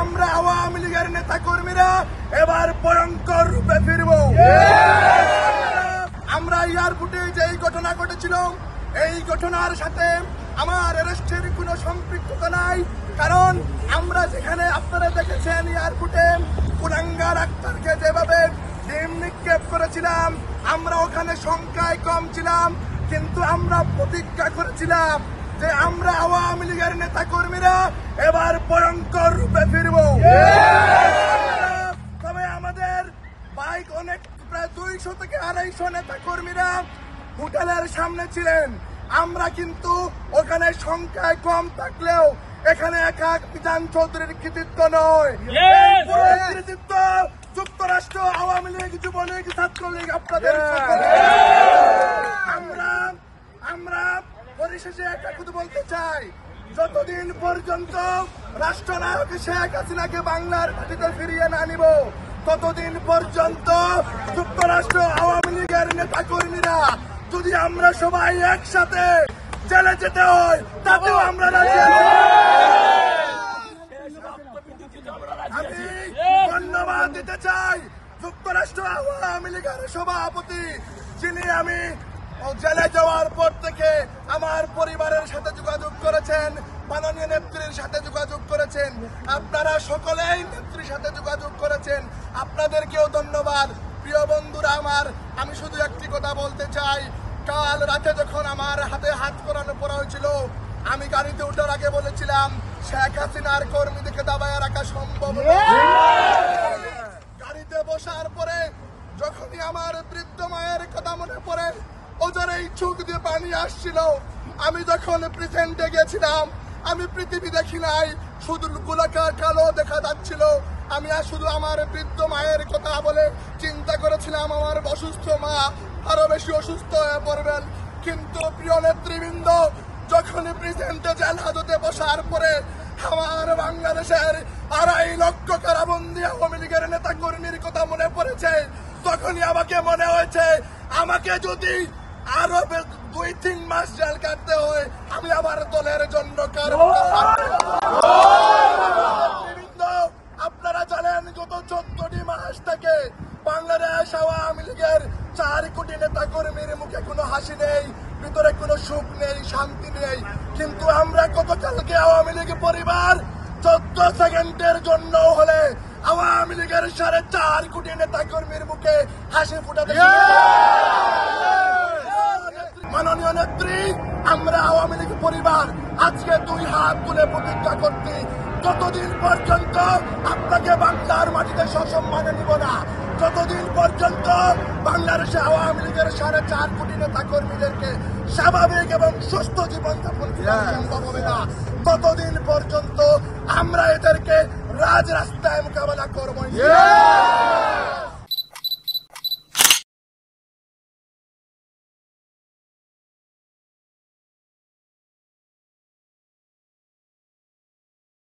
আমরা আওয়ামী লীগের নেতা কর্মীরা এবার ভয়ঙ্কর রূপে ফিরব। আমরা এয়ারপোর্টে যেই ঘটনা ঘটেছিল, এই ঘটনার সাথে আমার অ্যারেস্টের কোনো সম্পৃক্ততা নাই। কারণ আমরা যেখানে আপনারা দেখেছেন এয়ারপোর্টে কুলাঙ্গার আক্তারকে যেভাবে ডিম নিক্ষেপ করেছিলাম, আমরা ওখানে সংখ্যায় কম ছিলাম, কিন্তু আমরা প্রতিজ্ঞা করেছিলাম যে আমরা আওয়ামী লীগের নেতা কর্মীরা এবার ভয়ঙ্কর রূপে ফিরব। তবে আমাদের বাইক অনেক প্রায় 200 থেকে 250 নেতা কর্মীরা হোটেলের সামনে ছিলেন। আমরা কিন্তু ওখানে সংখ্যায় কম থাকলেও এখানে একা মিজান চৌধুরীর কৃতিত্ব নয়, কৃতিত্ব যুক্তরাষ্ট্র, আওয়ামী লীগ, যুবলীগ, ছাত্রলীগ, আপনাদের আমরা পরিশেষে একটা কথা বলতে চাই, যতদিন পর্যন্ত রাষ্ট্রনায়ক শেখ হাসিনাকে বাংলার মাটিতে ফিরিয়ে না নিব, ততদিন পর্যন্ত যুক্তরাষ্ট্র আওয়ামী লীগের নেতা কর্মীরা যদি আমরা সবাই একসাথে জেলে যেতে হয় তাতেও আমরা রাজি আছি। আমি ধন্যবাদ দিতে চাই যুক্তরাষ্ট্র আওয়ামী লীগের সভাপতি, যিনি আমি জেলে যাওয়ার পর থেকে আমার পরিবারের সাথে যোগাযোগ করেছেন, মাননীয় নেত্রীর সাথে যোগাযোগ করেছেন, আপনারা সকলেই নেত্রীর সাথে যোগাযোগ করেছেন, আপনাদেরকেও ধন্যবাদ। প্রিয় বন্ধুরা আমার, আমি শুধু একটি কথা বলতে চাই, কাল রাতে যখন আমার হাতে হাত করানো পড়া হয়েছিল, আমি গাড়িতে ওঠার আগে বলেছিলাম শেখ হাসিনার কর্মীদেরকে দাবায় রাখা সম্ভব নয়। গাড়িতে বসার পরে যখনই আমার বৃদ্ধ মায়ের কথা মনে পড়ে, ওদের এই চোখ দিয়ে পানি আসছিল। আমি যখন প্রেজেন্টে গেছিলাম, আমি পৃথিবী দেখি নাই, শুধু গোলাকার কালো দেখা যাচ্ছিল। আমি শুধু আমার বৃদ্ধ মায়ের কথা বলে চিন্তা করেছিলাম আমার অসুস্থ মা আরো বেশি অসুস্থ হয়ে পড়বেন। কিন্তু প্রিয় নেতৃবৃন্দ, যখন প্রেজেন্টে জেল হাজতে বসার পরে আমার বাংলাদেশের 2.5 লক্ষ কারাবন্দী আওয়ামী লীগের নেতা কর্মীর কথা মনে পড়েছে, তখনই আমাকে মনে হয়েছে আমাকে যদি আরো 2-3 মাস জেল কাটতে হয়, আমি আমার দলের জন্য আপনারা জানেন গত 14টি মাস থেকে বাংলাদেশ আওয়ামী লীগের 4 কোটি নেতা কর্মীর মুখে কোনো হাসি নেই, ভিতরে কোনো সুখ নেই, শান্তি নেই। কিন্তু আমরা গতকালকে আওয়ামী লীগ পরিবার 14 সেকেন্ডের জন্য হলে আওয়ামী লীগের 4.5 কোটি নেতা কর্মীর মুখে হাসি ফুটাতে, মাননীয় নেত্রী, আমরা আওয়ামী লীগ পরিবার আজকে 2 হাত তুলে প্রতিজ্ঞা করছি, যতদিন পর্যন্ত আপনাকে বাংলার মাটিতে সসম্মানে নিব না, যতদিন পর্যন্ত বাংলাদেশে আওয়ামী লীগের 4.5 কোটি নেতা কর্মীদেরকে স্বাভাবিক এবং সুস্থ জীবনযাপন সম্ভব হবে না, ততদিন পর্যন্ত আমরা এদেরকে রাজরাস্তায় মোকাবেলা করবো।